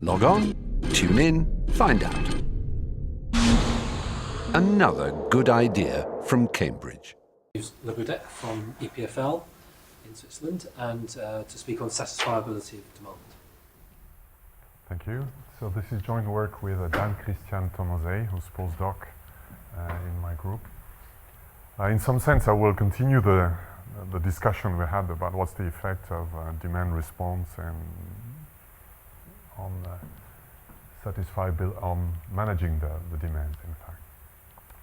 Log on, tune in, find out. Another good idea from Cambridge. Jean-Yves Le Boudec from EPFL in Switzerland, and to speak on satisfiability of demand. Thank you. So this is joint work with Dan Christian Tomosey, who's postdoc in my group. In some sense, I will continue the discussion we had about what's the effect of demand response and on on managing the demand, in fact.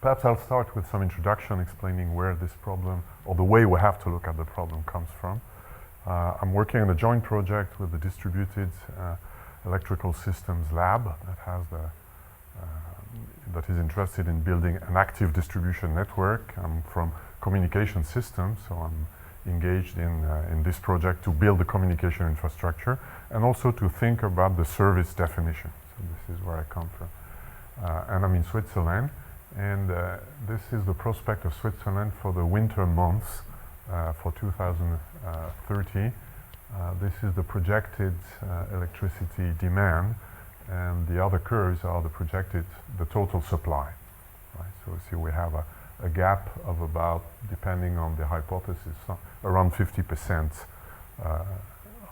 Perhaps I'll start with some introduction explaining where this problem, or the way we have to look at the problem, comes from. I'm working on a joint project with the Distributed Electrical Systems Lab that is interested in building an active distribution network. I'm from communication systems, so I'm engaged in this project to build the communication infrastructure and also to think about the service definition. So this is where I come from. And I'm in Switzerland, and this is the prospect of Switzerland for the winter months for 2030. This is the projected electricity demand, and the other curves are the total supply. Right? So you see we have a gap of about, depending on the hypothesis, around 50%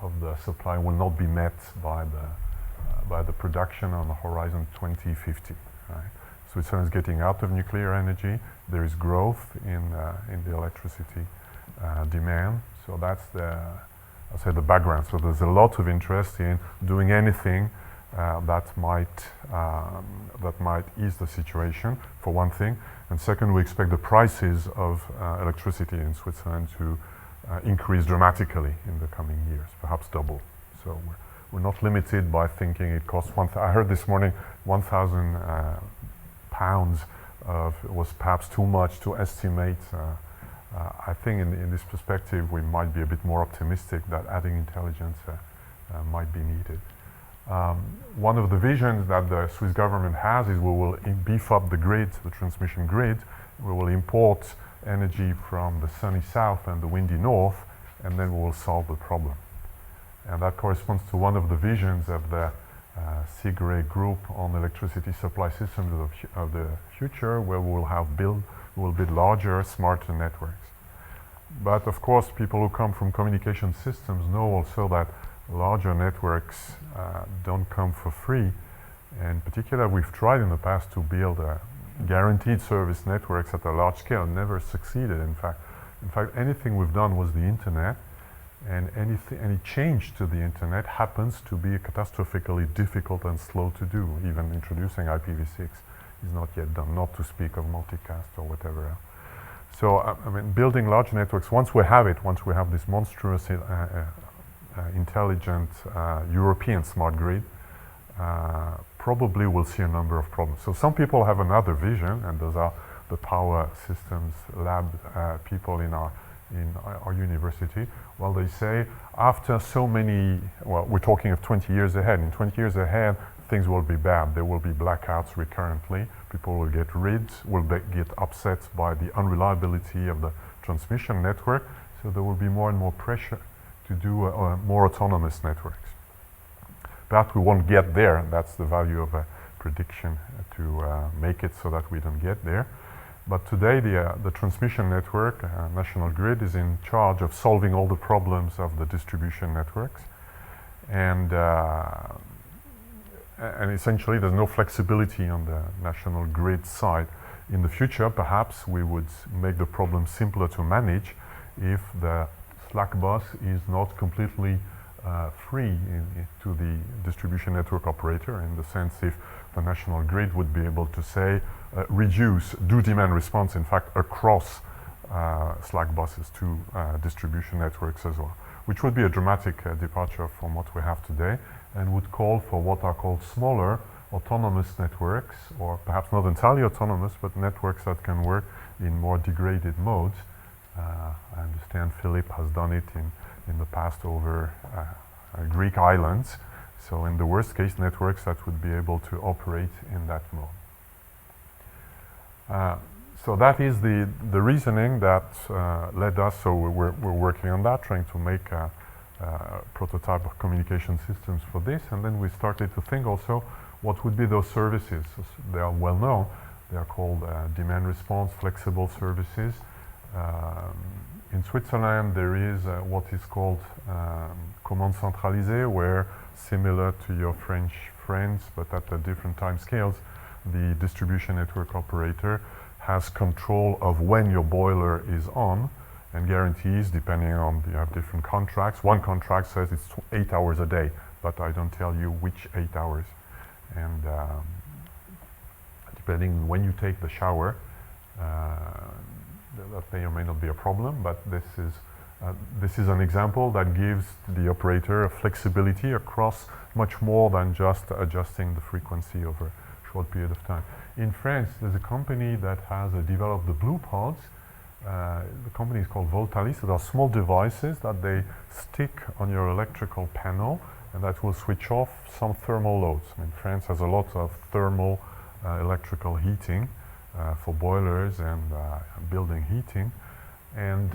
of the supply will not be met by the production on the horizon 2050. Right? Switzerland is getting out of nuclear energy. There is growth in the electricity demand. So that's I'll say the background. So there's a lot of interest in doing anything that might ease the situation, for one thing. And second, we expect the prices of electricity in Switzerland to increase dramatically in the coming years, perhaps double. So we're not limited by thinking it costs I heard this morning 1,000 pounds was perhaps too much to estimate. I think in this perspective we might be a bit more optimistic that adding intelligence might be needed. One of the visions that the Swiss government has is we will beef up the grid, the transmission grid. We will import energy from the sunny south and the windy north, and then we will solve the problem. And that corresponds to one of the visions of the SIGRE group on electricity supply systems of the future, where we will build larger, smarter networks. But of course, people who come from communication systems know also that larger networks don't come for free. And in particular, we've tried in the past to build guaranteed service networks at a large scale, never succeeded. In fact, anything we've done was the internet, and any change to the internet happens to be catastrophically difficult and slow to do. Even introducing IPv6 is not yet done, not to speak of multicast or whatever else. So, I mean, building large networks, once we have this monstrous intelligent European smart grid, probably we'll see a number of problems. So some people have another vision, and those are the power systems lab people in our university. Well, they say after so many, well, we're talking of 20 years ahead. In 20 years ahead, things will be bad. There will be blackouts recurrently. People will get upset by the unreliability of the transmission network. So there will be more and more pressure to do more autonomous networks. Perhaps we won't get there. That's the value of a prediction to make it so that we don't get there. But today the transmission network, national grid, is in charge of solving all the problems of the distribution networks. And essentially there's no flexibility on the national grid side. In the future, perhaps we would make the problem simpler to manage if the slack bus is not completely free to the distribution network operator, in the sense if the national grid would be able to say, do demand response, in fact, across slack buses to distribution networks as well, which would be a dramatic departure from what we have today, and would call for what are called smaller autonomous networks, or perhaps not entirely autonomous, but networks that can work in more degraded modes. I understand Philip has done it in the past over Greek islands. So in the worst case, networks that would be able to operate in that mode. So that is the reasoning that led us, so we're working on that, trying to make prototype of communication systems for this, and then we started to think also what would be those services. They are well known. They are called demand response flexible services. In Switzerland, there is what is called commande centralisée, where, similar to your French friends, but at a different time scales, the distribution network operator has control of when your boiler is on, and guarantees, depending on, you have different contracts. One contract says it's 8 hours a day, but I don't tell you which 8 hours. And depending on when you take the shower, that may or may not be a problem, but this is an example that gives the operator a flexibility across much more than just adjusting the frequency over a short period of time. In France, there's a company that has developed the blue pods. The company is called Voltalis. There are small devices that they stick on your electrical panel, and that will switch off some thermal loads. I mean, France has a lot of thermal electrical heating for boilers and building heating, and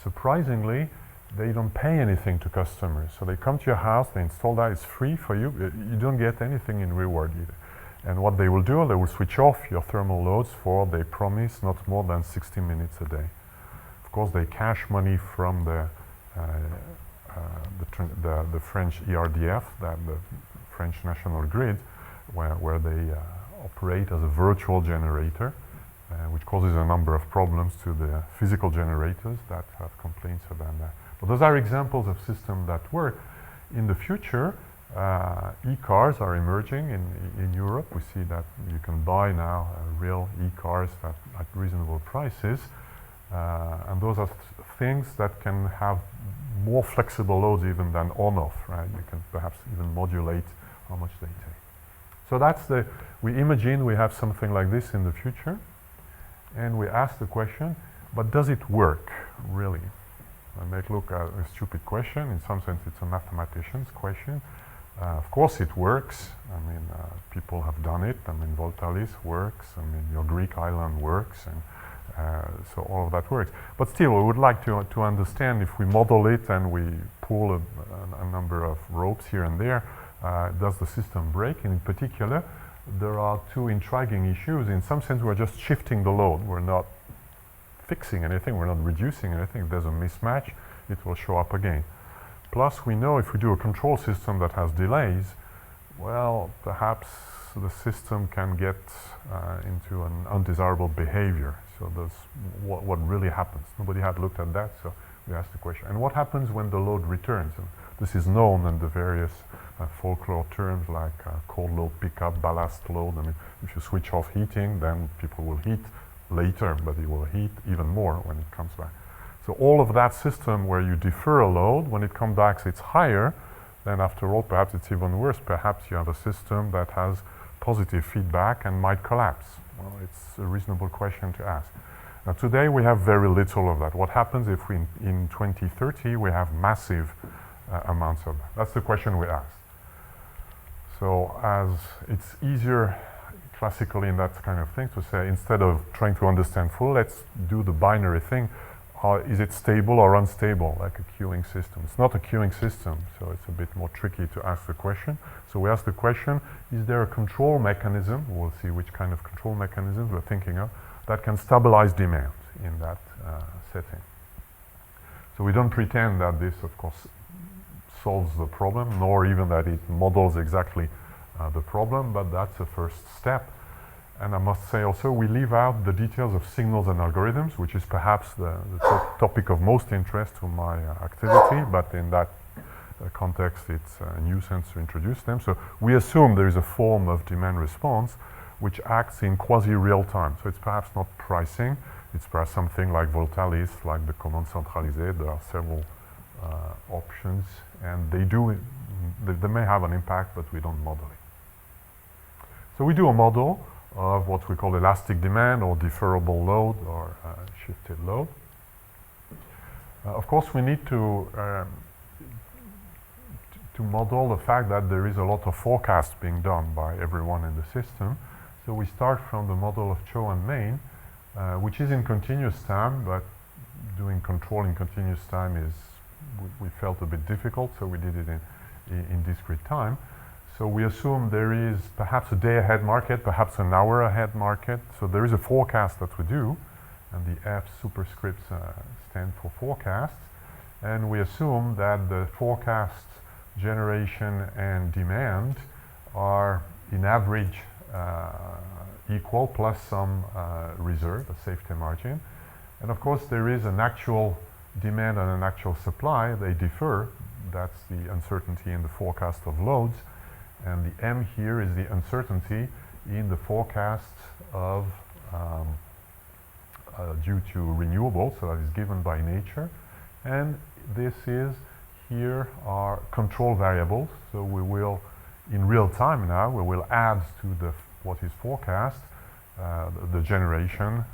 surprisingly, they don't pay anything to customers. So they come to your house, they install that, it's free for you. You don't get anything in reward either. And what they will do, they will switch off your thermal loads for, they promise, not more than 60 minutes a day. Of course, they cash money from the French ERDF, the French national grid, where they operate as a virtual generator, which causes a number of problems to the physical generators that have complaints about that. But those are examples of systems that work. In the future, e-cars are emerging in Europe. We see that you can buy now real e-cars at reasonable prices. And those are things that can have more flexible loads even than on-off, right? You can perhaps even modulate how much they take. So that's we imagine we have something like this in the future. And we ask the question, but does it work, really? I may look at a stupid question. In some sense, it's a mathematician's question. Of course it works. I mean, people have done it. I mean, Voltalis works. I mean, your Greek island works. And so all of that works. But still, we would like to understand, if we model it and we pull a number of ropes here and there, does the system break? And in particular, there are two intriguing issues. In some sense, we're just shifting the load. We're not fixing anything. We're not reducing anything. If there's a mismatch, it will show up again. Plus, we know if we do a control system that has delays, well, perhaps the system can get into an undesirable behavior. So that's what really happens. Nobody had looked at that, so we asked the question. And what happens when the load returns? And this is known in the various folklore terms like cold load pickup, ballast load. I mean, if you switch off heating, then people will heat later, but it will heat even more when it comes back. So all of that system where you defer a load, when it comes back it's higher, then after all perhaps it's even worse. Perhaps you have a system that has positive feedback and might collapse. Well, it's a reasonable question to ask. Now today we have very little of that. What happens if we in 2030 we have massive amounts of that? That's the question we asked. So as it's easier classically in that kind of thing to say, instead of trying to understand full, let's do the binary thing. Is it stable or unstable, like a queuing system? It's not a queuing system, so it's a bit more tricky to ask the question. So we ask the question, is there a control mechanism, we'll see which kind of control mechanisms we're thinking of, that can stabilize demand in that setting. So we don't pretend that this, of course, solves the problem, nor even that it models exactly the problem, but that's the first step. And I must say also, we leave out the details of signals and algorithms, which is perhaps the topic of most interest to my activity, but in that context, it's a nuisance to introduce them. So we assume there is a form of demand response which acts in quasi-real time. So it's perhaps not pricing, it's perhaps something like Voltalis, like the commande centralisée. There are several options, and they may have an impact, but we don't model it. So we do a model of what we call elastic demand or deferrable load or shifted load. Of course, we need to model the fact that there is a lot of forecast being done by everyone in the system. So we start from the model of Cho and Main, which is in continuous time, but doing control in continuous time is we felt a bit difficult, so we did it in discrete time. So we assume there is perhaps a day ahead market, perhaps an hour ahead market. So there is a forecast that we do, and the F superscripts stand for forecasts. And we assume that the forecast generation and demand are in average equal plus some reserve, a safety margin. And of course there is an actual demand and an actual supply. They differ. That's the uncertainty in the forecast of loads. And the M here is the uncertainty in the forecast of due to renewables, so that is given by nature. And this is, here are control variables. So we will, in real time now, we will add to what is forecast the generation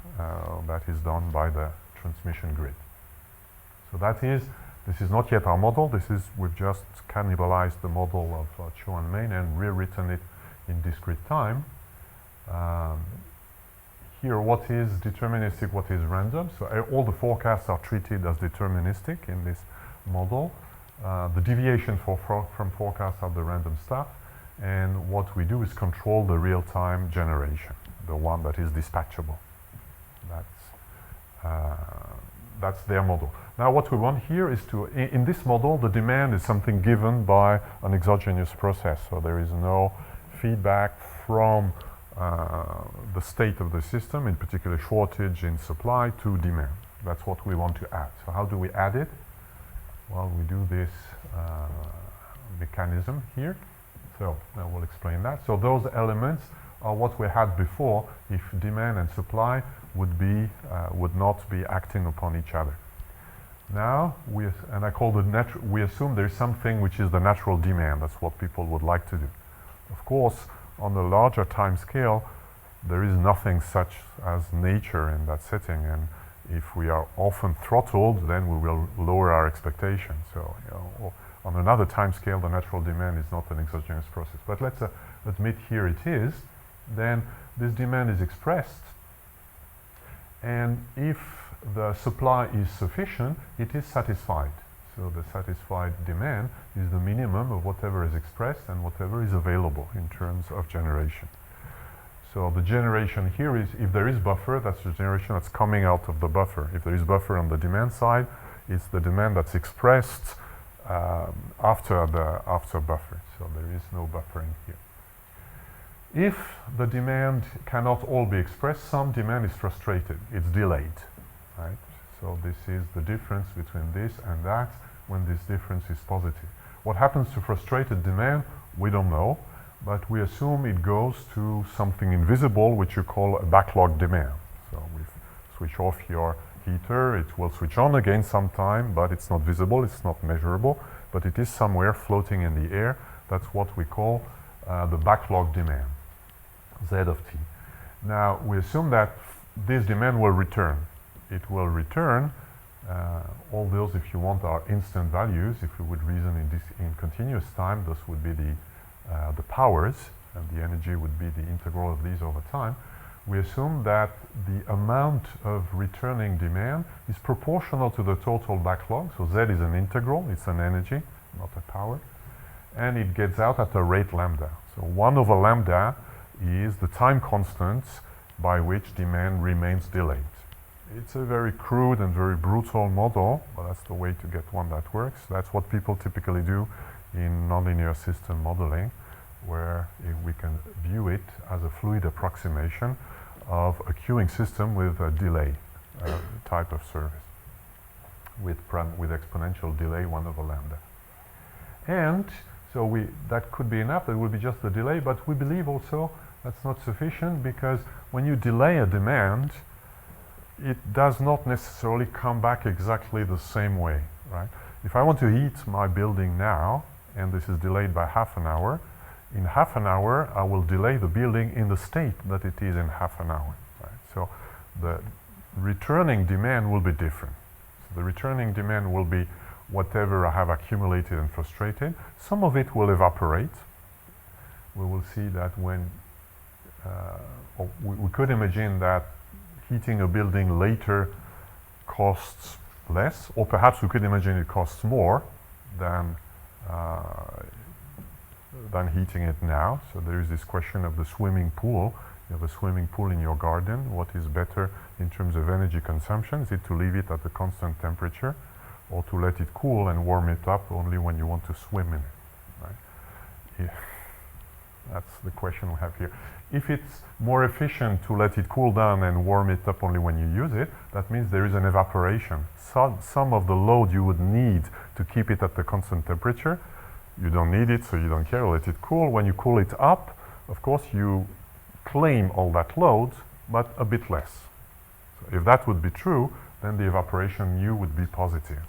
that is done by the transmission grid. So this is not yet our model. We've just cannibalized the model of Cho and Main and rewritten it in discrete time. Here, what is deterministic, what is random? So all the forecasts are treated as deterministic in this model. The deviation from forecasts are the random stuff. And what we do is control the real-time generation, the one that is dispatchable. That's their model. Now what we want here is to, in this model, the demand is something given by an exogenous process. So there is no feedback from the state of the system, in particular shortage in supply to demand. That's what we want to add. So how do we add it? Well, we do this mechanism here. So I will explain that. So those elements are what we had before if demand and supply would not be acting upon each other. Now, and I call we assume there is something which is the natural demand. That's what people would like to do. Of course, on the larger time scale, there is nothing such as nature in that setting. And if we are often throttled, then we will lower our expectations. So, on another time scale, the natural demand is not an exogenous process. But let's admit here it is. Then this demand is expressed. And if the supply is sufficient, it is satisfied. So the satisfied demand is the minimum of whatever is expressed and whatever is available in terms of generation. So the generation here is, if there is buffer, that's the generation that's coming out of the buffer. If there is buffer on the demand side, it's the demand that's expressed after buffer. So there is no buffering here. If the demand cannot all be expressed, some demand is frustrated. It's delayed, right? So this is the difference between this and that when this difference is positive. What happens to frustrated demand, we don't know, but we assume it goes to something invisible, which you call a backlog demand. So we switch off your heater, it will switch on again sometime, but it's not visible, it's not measurable, but it is somewhere floating in the air. That's what we call the backlog demand, Z of t. Now, we assume that this demand will return. It will return. All those, if you want, are instant values. If we would reason in continuous time, those would be the powers, and the energy would be the integral of these over time. We assume that the amount of returning demand is proportional to the total backlog. So Z is an integral, it's an energy, not a power. And it gets out at a rate lambda. So 1 over lambda is the time constant by which demand remains delayed. It's a very crude and very brutal model, but that's the way to get one that works. That's what people typically do in nonlinear system modeling, where we can view it as a fluid approximation of a queuing system with a delay type of service, with exponential delay 1 over lambda. And so that could be enough, it would be just the delay, but we believe also that's not sufficient, because when you delay a demand, it does not necessarily come back exactly the same way, right? If I want to heat my building now, and this is delayed by half an hour, in half an hour I will delay the building in the state that it is in half an hour, right? So the returning demand will be different. So the returning demand will be whatever I have accumulated and frustrated. Some of it will evaporate. We will see that when we could imagine that heating a building later costs less, or perhaps we could imagine it costs more than heating it now. So there is this question of the swimming pool. You have a swimming pool in your garden. What is better in terms of energy consumption? Is it to leave it at a constant temperature, or to let it cool and warm it up only when you want to swim in it? Right? Yeah. That's the question we have here. If it's more efficient to let it cool down and warm it up only when you use it, that means there is an evaporation. Some of the load you would need to keep it at the constant temperature, you don't need it, so you don't care, let it cool. When you cool it up, of course, you claim all that load, but a bit less. So if that would be true, then the evaporation U would be positive.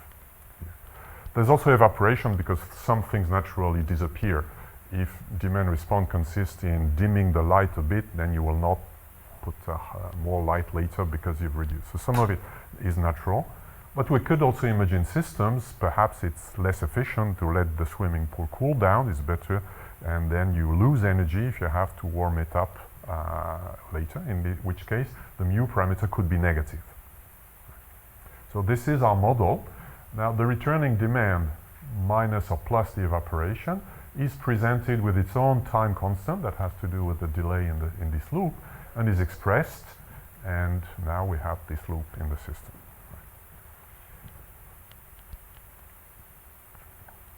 There's also evaporation because some things naturally disappear. If demand response consists in dimming the light a bit, then you will not put more light later because you've reduced. So some of it is natural. But we could also imagine systems, perhaps it's less efficient to let the swimming pool cool down, it's better, and then you lose energy if you have to warm it up later, in which case the mu parameter could be negative. So this is our model. Now the returning demand minus or plus the evaporation is presented with its own time constant that has to do with the delay in this loop, and is expressed, and now we have this loop in the system.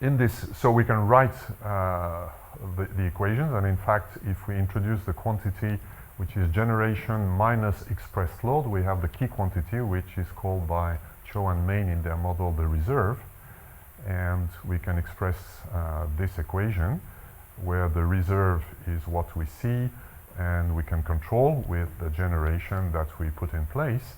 In this, so we can write the equations, and in fact, if we introduce the quantity which is generation minus expressed load, we have the key quantity, which is called by Cho and Main in their model the reserve. And we can express this equation where the reserve is what we see, and we can control with the generation that we put in place.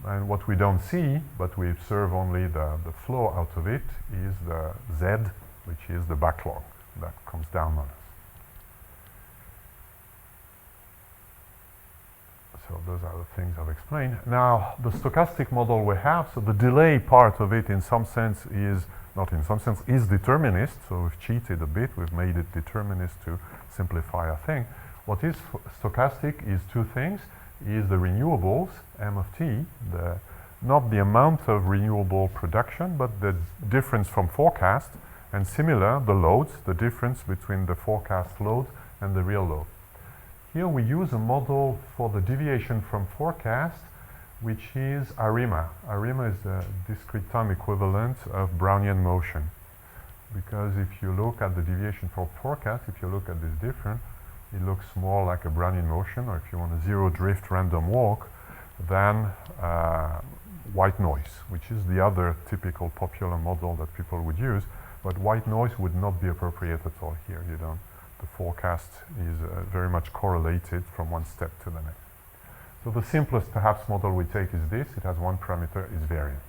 And what we don't see, but we observe only the flow out of it, is the Z, which is the backlog that comes down on us. So those are the things I've explained. Now, the stochastic model we have, so the delay part of it in some sense is, not in some sense, is determinist. So we've cheated a bit, we've made it determinist to simplify a thing. What is stochastic is two things, is the renewables, M of T, not the amount of renewable production, but the difference from forecast, and similar, the loads, the difference between the forecast load and the real load. Here we use a model for the deviation from forecast, which is ARIMA. ARIMA is the discrete time equivalent of Brownian motion. Because if you look at the deviation from forecast, if you look at this difference, it looks more like a Brownian motion, or if you want a zero drift random walk, than white noise, which is the other typical popular model that people would use. But white noise would not be appropriate at all here. You don't. The forecast is very much correlated from one step to the next. So the simplest perhaps model we take is this. It has one parameter, is variance.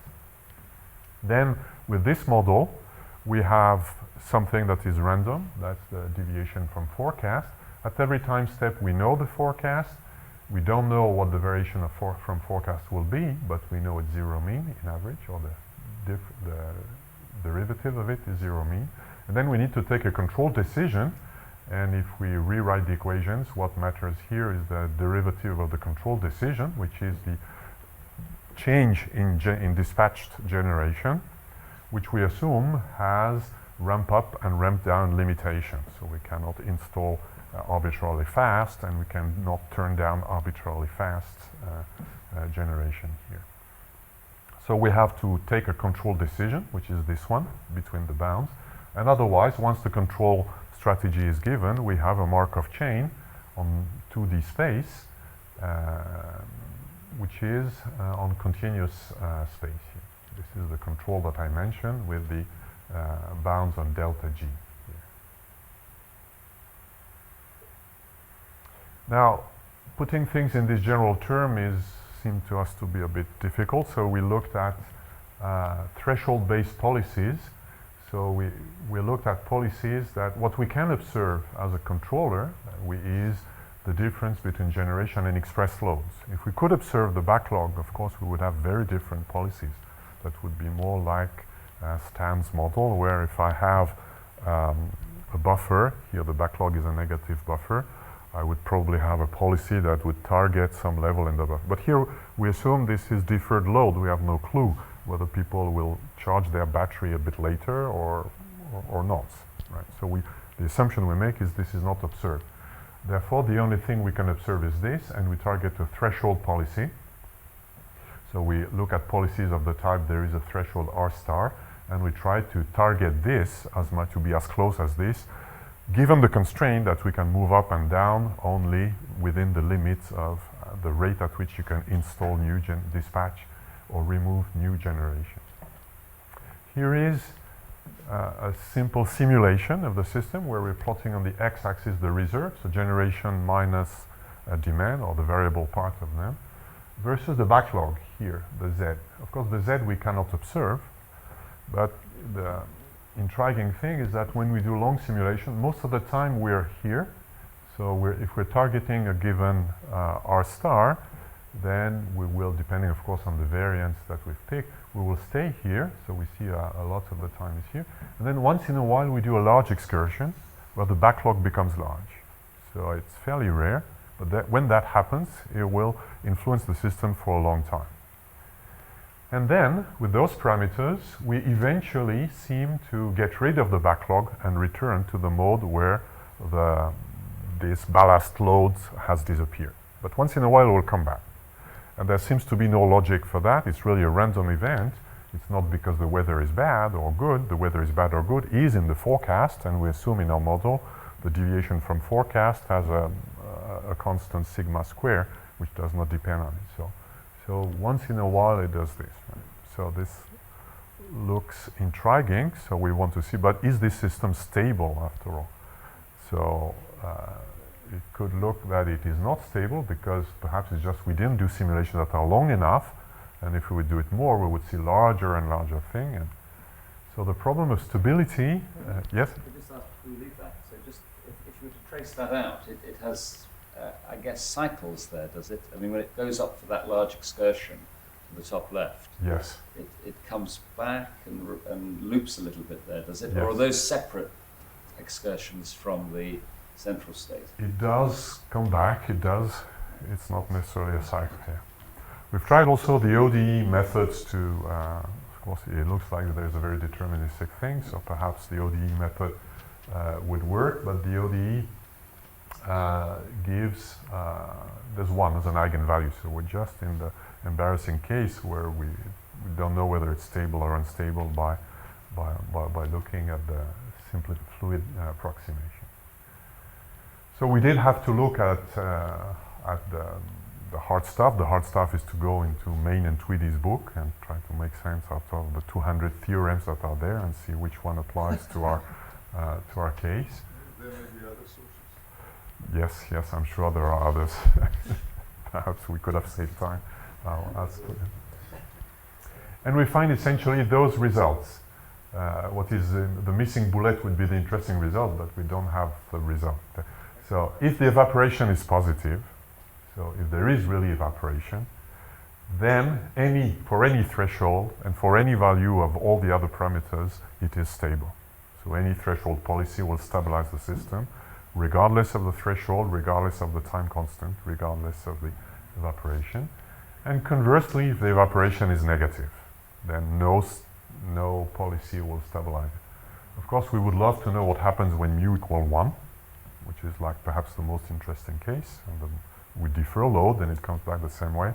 Then with this model, we have something that is random. That's the deviation from forecast. At every time step, we know the forecast. We don't know what the variation of from forecast will be, but we know it's zero mean in average, or the derivative of it is zero mean. And then we need to take a control decision. And if we rewrite the equations, what matters here is the derivative of the control decision, which is the change in dispatched generation, which we assume has ramp up and ramp down limitations. So we cannot install arbitrarily fast, and we cannot turn down arbitrarily fast generation here. So we have to take a control decision, which is this one, between the bounds. And otherwise, once the control strategy is given, we have a Markov chain on 2D space, which is on continuous space here. This is the control that I mentioned with the bounds on delta G here. Now, putting things in this general term seemed to us to be a bit difficult, so we looked at threshold-based policies. So we looked at policies that what we can observe as a controller is the difference between generation and express loads. If we could observe the backlog, of course, we would have very different policies that would be more like Stan's model, where if I have a buffer, here the backlog is a negative buffer, I would probably have a policy that would target some level in the buffer. But here we assume this is deferred load. We have no clue whether people will charge their battery a bit later or not, right? So the assumption we make is this is not observed. Therefore, the only thing we can observe is this, and we target a threshold policy. So we look at policies of the type there is a threshold R star, and we try to target this as much to be as close as this, given the constraint that we can move up and down only within the limits of the rate at which you can install new dispatch or remove new generation. Here is a simple simulation of the system where we're plotting on the x-axis the reserve, so generation minus demand, or the variable part of them, versus the backlog here, the Z. Of course, the Z we cannot observe, but the intriguing thing is that when we do long simulation, most of the time we're here. So if we're targeting a given R star, then we will, depending of course on the variance that we've picked, we will stay here. So we see a lot of the time is here. And then once in a while we do a large excursion where the backlog becomes large. So it's fairly rare, but when that happens, it will influence the system for a long time. And then, with those parameters, we eventually seem to get rid of the backlog and return to the mode where this ballast load has disappeared. But once in a while, it will come back. And there seems to be no logic for that. It's really a random event. It's not because the weather is bad or good. The weather is bad or good is in the forecast, and we assume in our model the deviation from forecast has a constant sigma square, which does not depend on it. So once in a while it does this. Right? So this looks intriguing, so we want to see, but is this system stable after all? So it could look that it is not stable because perhaps it's just we didn't do simulations that are long enough, and if we would do it more, we would see larger and larger thing. And so the problem of stability, yes? I could just ask before we leave that, so just if you were to trace that out, it has I guess cycles there, does it? I mean, when it goes up for that large excursion to the top left, yes, it comes back and loops a little bit there, does it? Yes. Or are those separate excursions from the central state? It does come back, it does. It's not necessarily a cycle here. We've tried also the ODE methods to, of course, it looks like there's a very deterministic thing, so perhaps the ODE method would work, but the ODE gives, there's one as an eigenvalue, so we're just in the embarrassing case where we don't know whether it's stable or unstable by looking at the simply fluid approximation. So we did have to look at the hard stuff. The hard stuff is to go into Main and Tweedy's book and try to make sense out of the 200 theorems that are there and see which one applies to our case. There may be other sources. Yes, I'm sure there are others. Perhaps we could have saved time. And we find essentially those results. What is the missing bullet would be the interesting result, but we don't have the result. So if the evaporation is positive, so if there is really evaporation, then for any threshold and for any value of all the other parameters, it is stable. So any threshold policy will stabilize the system, regardless of the threshold, regardless of the time constant, regardless of the evaporation. And conversely, if the evaporation is negative, then no policy will stabilize it. Of course, we would love to know what happens when mu equal 1, which is like perhaps the most interesting case. And we defer load, and it comes back the same way.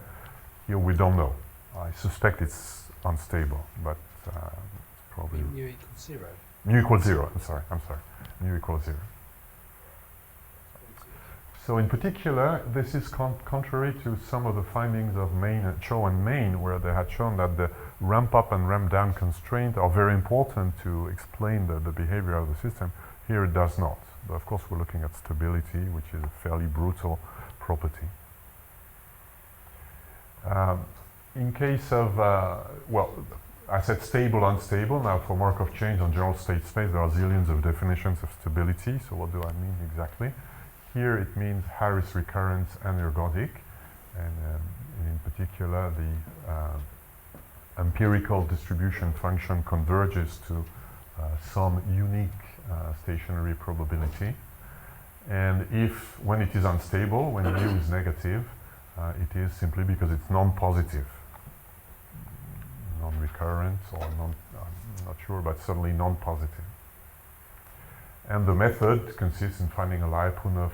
Here we don't know. I suspect it's unstable, but it's probably... Mu equals 0. Mu equals 0, I'm sorry. Mu equals 0. So in particular, this is contrary to some of the findings of Cho and Main, where they had shown that the ramp up and ramp down constraints are very important to explain the behavior of the system. Here it does not. But of course, we're looking at stability, which is a fairly brutal property. In case of, I said stable, unstable. Now for Markov chains on general state space, there are zillions of definitions of stability. So what do I mean exactly? Here it means Harris recurrence and ergodic, and in particular the empirical distribution function converges to some unique stationary probability. And when it is unstable, when mu is negative, it is simply because it's non-positive. non-recurrent or I'm not sure, but certainly non-positive. And the method consists in finding a Lyapunov,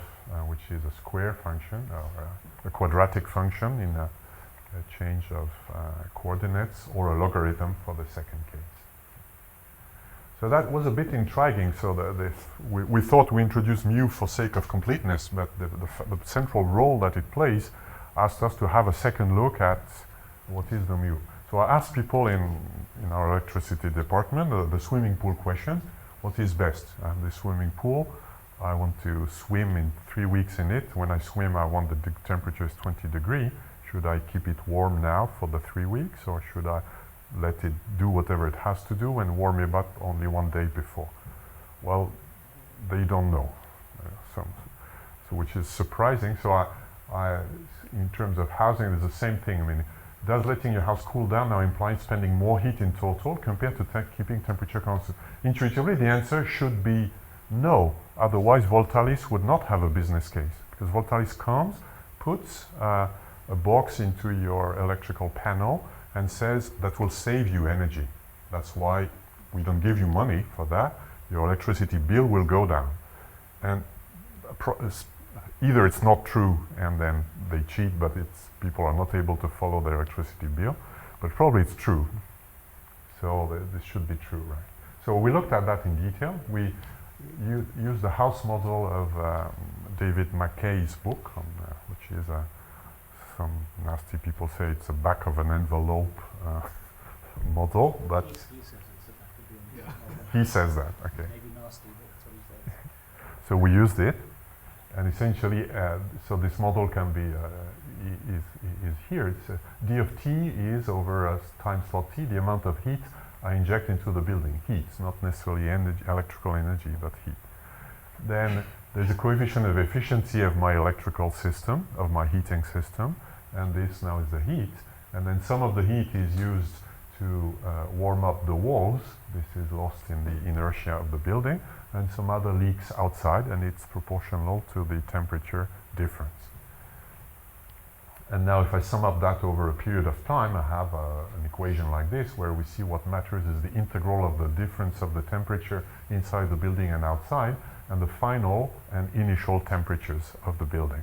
which is a square function, or a quadratic function in a change of coordinates, or a logarithm for the second case. So that was a bit intriguing. So we thought we introduced mu for sake of completeness, but the central role that it plays asked us to have a second look at what is the mu. So I asked people in our electricity department the swimming pool question: what is best? I have this swimming pool. I want to swim in 3 weeks in it. When I swim, I want the temperature is 20 degrees. Should I keep it warm now for the 3 weeks, or should I let it do whatever it has to do and warm it up only 1 day before? Well, they don't know, so which is surprising. So I, in terms of housing, it's the same thing. I mean, does letting your house cool down now imply spending more heat in total compared to keeping temperature constant? Intuitively, the answer should be no. Otherwise, Voltalis would not have a business case, because Voltalis comes, puts a box into your electrical panel and says that will save you energy. That's why we don't give you money for that. Your electricity bill will go down. And either it's not true and then they cheat, but people are not able to follow their electricity bill, but probably it's true. So this should be true, right? So we looked at that in detail. We used the house model of David McKay's book, which is some nasty people say it's a back of an envelope model, but He says it's the back of the envelope. he says that, okay. Maybe nasty, but that's what he says. So we used it, and essentially, so this model can be, is here. It's d of t is over a time slot t, the amount of heat I inject into the building. Heat, not necessarily energy, electrical energy, but heat. Then there's a coefficient of efficiency of my electrical system, of my heating system, and this now is the heat. And then some of the heat is used to warm up the walls. This is lost in the inertia of the building, and some other leaks outside, and it's proportional to the temperature difference. And now if I sum up that over a period of time, I have an equation like this, where we see what matters is the integral of the difference of the temperature inside the building and outside, and the final and initial temperatures of the building.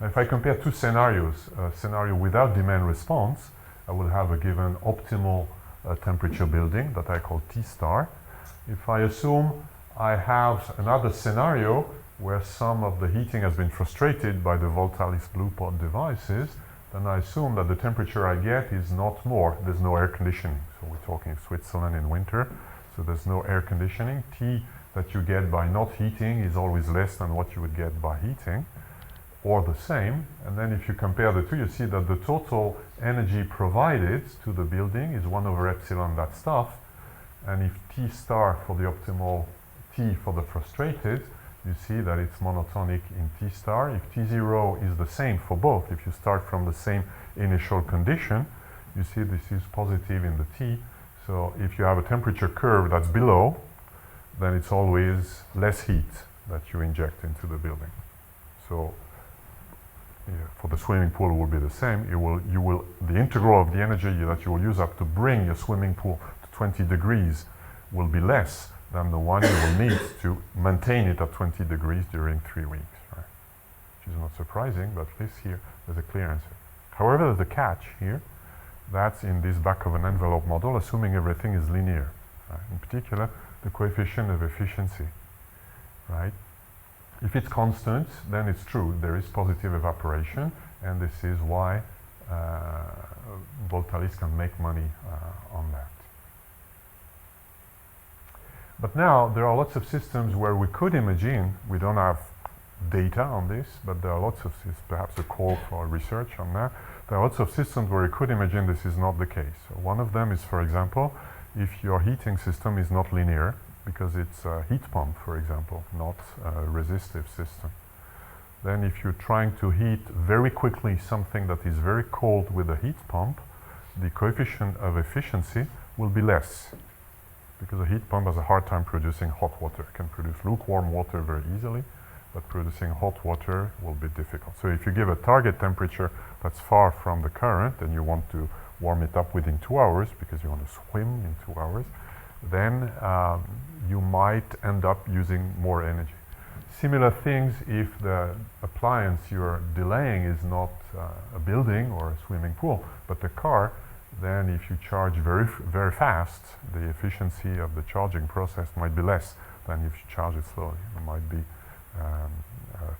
Now, if I compare two scenarios, a scenario without demand response, I will have a given optimal temperature building that I call T star. If I assume I have another scenario where some of the heating has been frustrated by the Voltalis blue pot devices, then I assume that the temperature I get is not more. There's no air conditioning. So we're talking Switzerland in winter, so there's no air conditioning. T that you get by not heating is always less than what you would get by heating, or the same. And then if you compare the two, you see that the total energy provided to the building is 1 over epsilon that stuff. And if T star for the optimal, T for the frustrated, you see that it's monotonic in T star. If T0 is the same for both, if you start from the same initial condition, you see this is positive in the T. So if you have a temperature curve that's below, then it's always less heat that you inject into the building. So for the swimming pool, it will be the same. The integral of the energy that you will use up to bring your swimming pool to 20 degrees will be less than the one you will need to maintain it at 20 degrees during 3 weeks, right? Which is not surprising, but at least here there's a clear answer. However, there's a catch here. That's in this back of an envelope model, assuming everything is linear, right? In particular, the coefficient of efficiency, right? If it's constant, then it's true. There is positive evaporation, and this is why Voltalis can make money on that. But now there are lots of systems where we could imagine, we don't have data on this, but there are lots of, perhaps a call for research on that. There are lots of systems where you could imagine this is not the case. So one of them is, for example, if your heating system is not linear, because it's a heat pump, for example, not a resistive system. Then if you're trying to heat very quickly something that is very cold with a heat pump, the coefficient of efficiency will be less, because a heat pump has a hard time producing hot water. It can produce lukewarm water very easily, but producing hot water will be difficult. So if you give a target temperature that's far from the current and you want to warm it up within 2 hours because you want to swim in 2 hours, then you might end up using more energy. Similar things if the appliance you're delaying is not a building or a swimming pool, but a car, then if you charge very fast, the efficiency of the charging process might be less than if you charge it slowly. There might be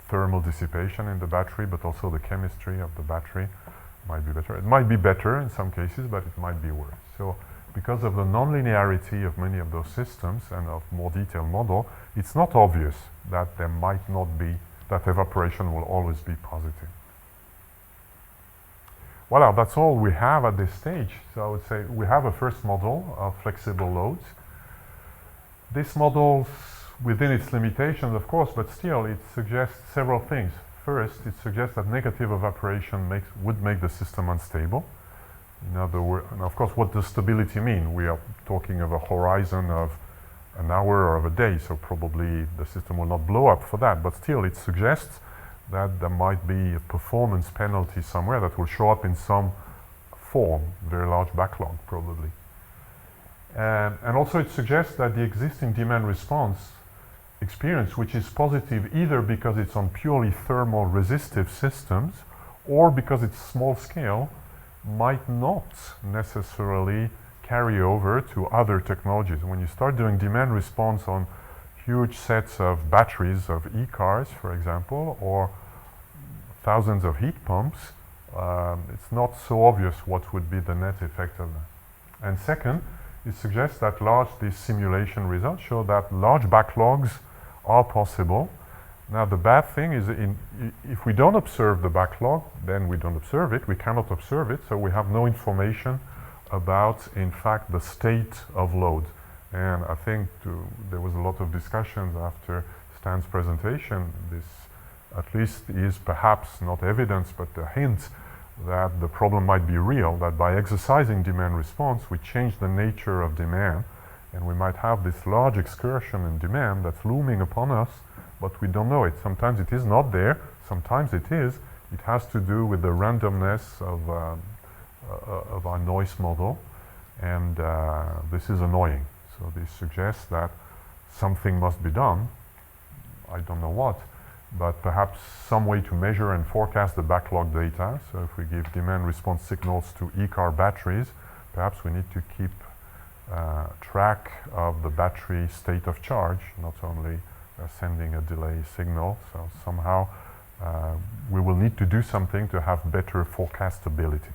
thermal dissipation in the battery, but also the chemistry of the battery might be better. It might be better in some cases, but it might be worse. So because of the non-linearity of many of those systems and of more detailed model, it's not obvious that there might not be, that evaporation will always be positive. Voilà, that's all we have at this stage. So I would say we have a first model of flexible loads. This model, within its limitations, of course, but still it suggests several things. First, it suggests that negative evaporation would make the system unstable. In other words, and of course, what does stability mean? We are talking of a horizon of an hour or of a day, so probably the system will not blow up for that, but still it suggests that there might be a performance penalty somewhere that will show up in some form, very large backlog probably. And also it suggests that the existing demand response experience, which is positive either because it's on purely thermal resistive systems or because it's small scale, might not necessarily carry over to other technologies. When you start doing demand response on huge sets of batteries of e-cars, for example, or thousands of heat pumps, it's not so obvious what would be the net effect of that. And second, it suggests that these simulation results show that large backlogs are possible. Now the bad thing is if we don't observe the backlog, then we don't observe it, we cannot observe it, so we have no information about, in fact, the state of load. And I think there was a lot of discussions after Stan's presentation. This at least is perhaps not evidence, but a hint that the problem might be real, that by exercising demand response, we change the nature of demand, and we might have this large excursion in demand that's looming upon us, but we don't know it. Sometimes it is not there, sometimes it is. It has to do with the randomness of our noise model, and this is annoying. So this suggests that something must be done. I don't know what, but perhaps some way to measure and forecast the backlog data. So if we give demand response signals to e-car batteries, perhaps we need to keep track of the battery state of charge, not only sending a delay signal. So somehow we will need to do something to have better forecastability.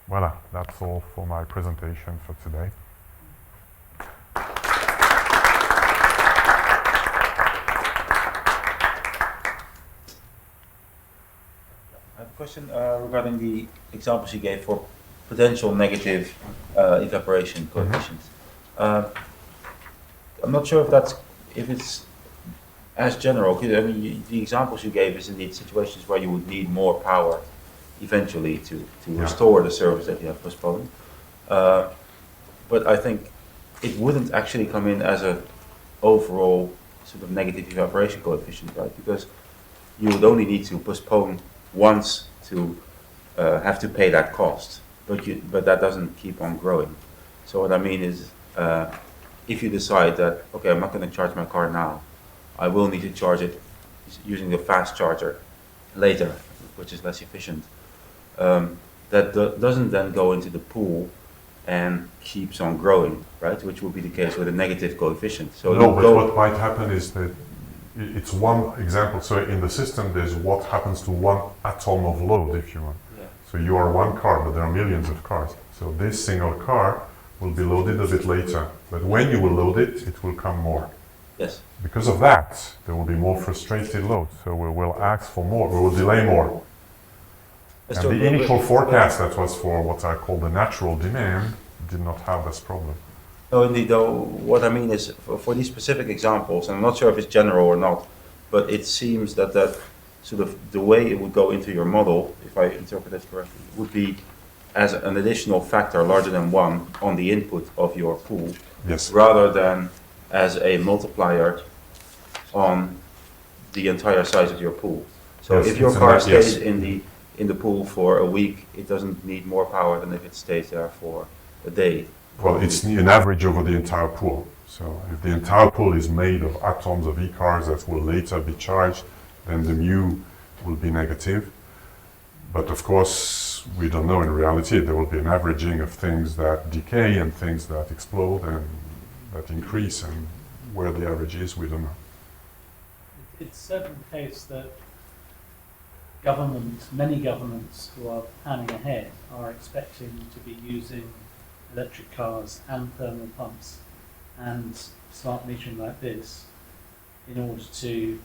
Voilà, that's all for my presentation for today. I have a question regarding the examples you gave for potential negative evaporation coefficients. I'm not sure if it's as general. I mean, the examples you gave is indeed situations where you would need more power eventually to restore the service that you have postponed. But I think it wouldn't actually come in as an overall sort of negative evaporation coefficient, right? Because you would only need to postpone once to have to pay that cost, but that doesn't keep on growing. So what I mean is, if you decide that, okay, I'm not going to charge my car now, I will need to charge it using the fast charger later, which is less efficient. That doesn't then go into the pool and keeps on growing, right? Which would be the case with a negative coefficient. So no, but what might happen is that it's one example. So in the system, there's what happens to one atom of load, if you want. Yeah. So you are one car, but there are millions of cars. So this single car will be loaded a bit later. But when you will load it, it will come more. Yes. Because of that, there will be more frustrated load. So we will ask for more, we will delay more. And the initial forecast that was for what I call the natural demand did not have this problem. No, indeed, though, what I mean is for these specific examples, and I'm not sure if it's general or not, but it seems that sort of the way it would go into your model, if I interpret it correctly, would be as an additional factor larger than 1 on the input of your pool, Yes. rather than as a multiplier on the entire size of your pool. So Yes, if your it's car yes. stays in in the pool for a week, it doesn't need more power than if it stays there for a day. Well, it's an average over the entire pool. So if the entire pool is made of atoms of e-cars that will later be charged, then the mu will be negative. But of course, we don't know in reality. There will be an averaging of things that decay and things that explode and that increase, and where the average is, we don't know. It's certainly the case that many governments who are planning ahead are expecting to be using electric cars and thermal pumps and smart metering like this in order to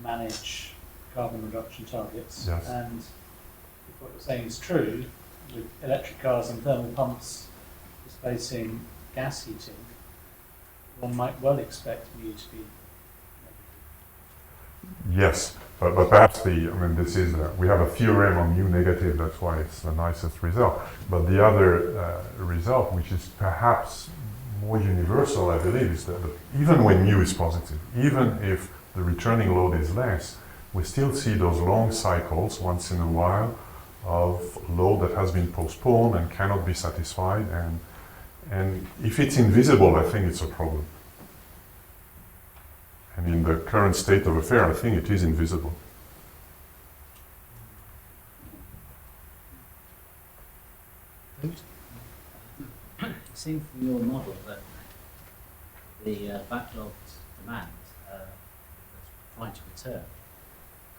manage carbon reduction targets. Yes. And if what you're saying is true, with electric cars and thermal pumps displacing gas heating, one might well expect mu to be negative. Yes, but perhaps this is, we have a theorem on mu negative, that's why it's the nicest result. But the other result, which is perhaps more universal, I believe, is that even when mu is positive, even if the returning load is less, we still see those long cycles once in a while of load that has been postponed and cannot be satisfied. And if it's invisible, I think it's a problem. And in the current state of affairs, I think it is invisible. It seems from your model that the backlogged demand that's trying to return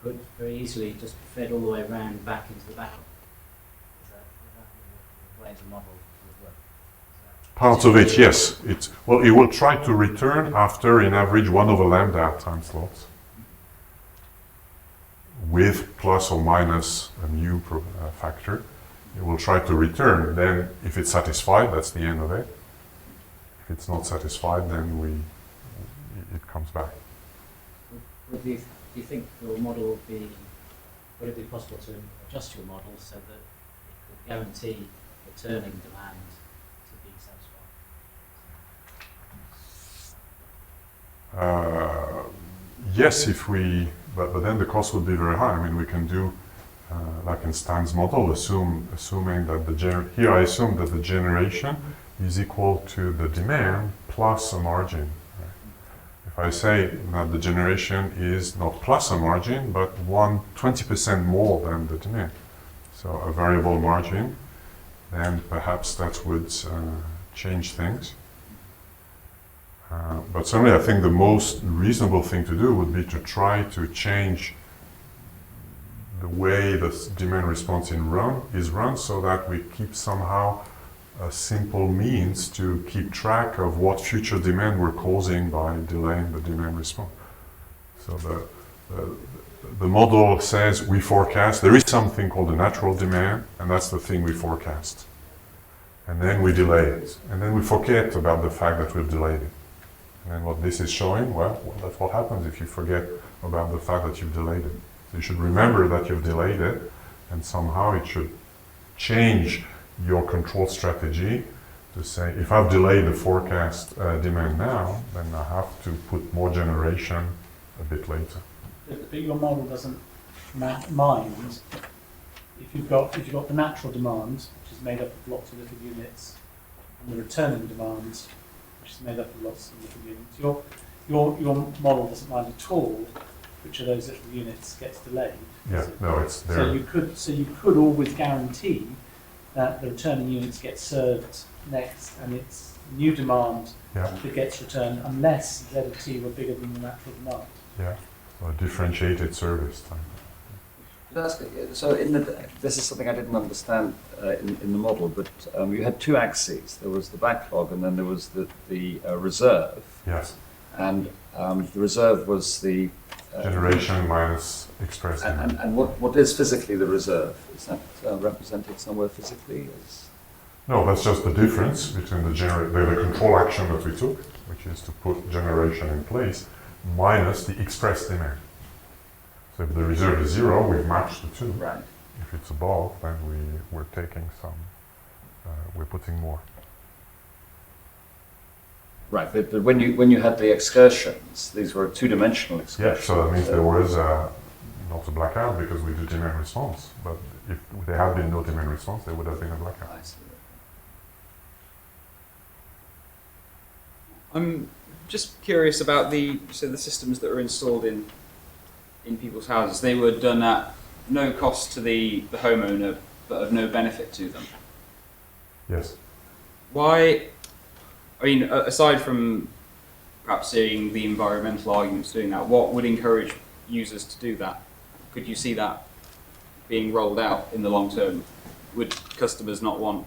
could very easily just be fed all the way around back into the backlog. Is that the way the model would work? Part of it, yes. It will try to return after, in average, 1/λ time slots, with plus or minus a mu factor. It will try to return. Then, if it's satisfied, that's the end of it. If it's not satisfied, then it comes back. Do you think your model would it be possible to adjust your model so that it could guarantee returning demand to be satisfied? Yes, but then the cost would be very high. I mean, we can do, like in Stan's model, assuming that here I assume that the generation is equal to the demand plus a margin. Right? If I say that the generation is not plus a margin, but 20% more than the demand, so a variable margin, then perhaps that would change things. But certainly I think the most reasonable thing to do would be to try to change the way the demand response is run so that we keep somehow a simple means to keep track of what future demand we're causing by delaying the demand response. So the model says we forecast, there is something called the natural demand, and that's the thing we forecast. And then we delay it. And then we forget about the fact that we've delayed it. And what this is showing, well, that's what happens if you forget about the fact that you've delayed it. So you should remember that you've delayed it, and somehow it should change your control strategy to say, if I've delayed the forecast demand now, then I have to put more generation a bit later. But your model doesn't mind if you've got the natural demand, which is made up of lots of little units, and the returning demand, which is made up of lots of little units. Your model doesn't mind at all which of those little units gets delayed. Yeah, no, it's there. So you could always guarantee that the returning units get served next, and it's new demand that gets returned unless Z of T were bigger than the natural demand. Yeah, or differentiated service time. So this is something I didn't understand in the model, but you had two axes. There was the backlog, and then there was the reserve. Yes. And the reserve was the generation minus express demand. And what is physically the reserve? Is that represented somewhere physically? No, that's just the difference between the control action that we took, which is to put generation in place, minus the express demand. So if the reserve is 0, we've matched the two. Right. If it's above, then we're taking we're putting more. Right, but when you had the excursions, these were two-dimensional excursions. Yeah, so that means there was not a blackout because we do demand response. But if there had been no demand response, there would have been a blackout. I see. I'm just curious about the systems that were installed in people's houses. They were done at no cost to the homeowner, but of no benefit to them. Yes. Why? I mean, aside from perhaps seeing the environmental arguments doing that, what would encourage users to do that? Could you see that being rolled out in the long term? Would customers not want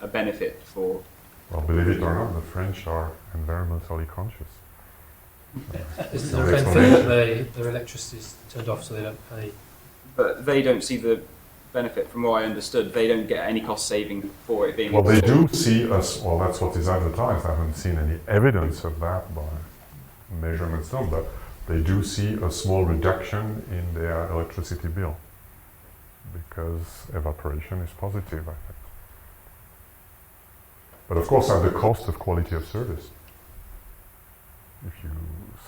a benefit for? Well, believe it or not, the French are environmentally conscious. Isn't there a benefit that their electricity is turned off so they don't pay? But they don't see the benefit, from what I understood. They don't get any cost saving for it being. Well, they do see us, well, that's what is advertised. I haven't seen any evidence of that by measurements done, but they do see a small reduction in their electricity bill because evaporation is positive, I think. But of course, at the cost of quality of service. If you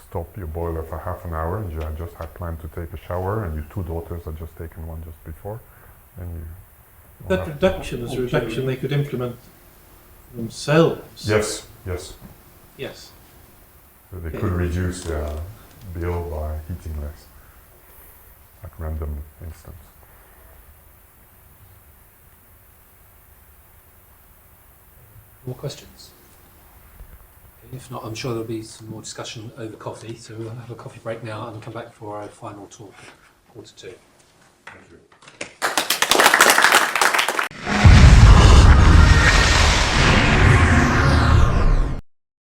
stop your boiler for half an hour and you had just had planned to take a shower and your two daughters had just taken one just before, then you... That reduction is a reduction they could implement themselves. Yes, yes. Yes. So they could reduce their bill by heating less, at random instance. More questions? Okay, if not, I'm sure there'll be some more discussion over coffee, so we'll have a coffee break now and come back for our final talk at 1:45. Thank you.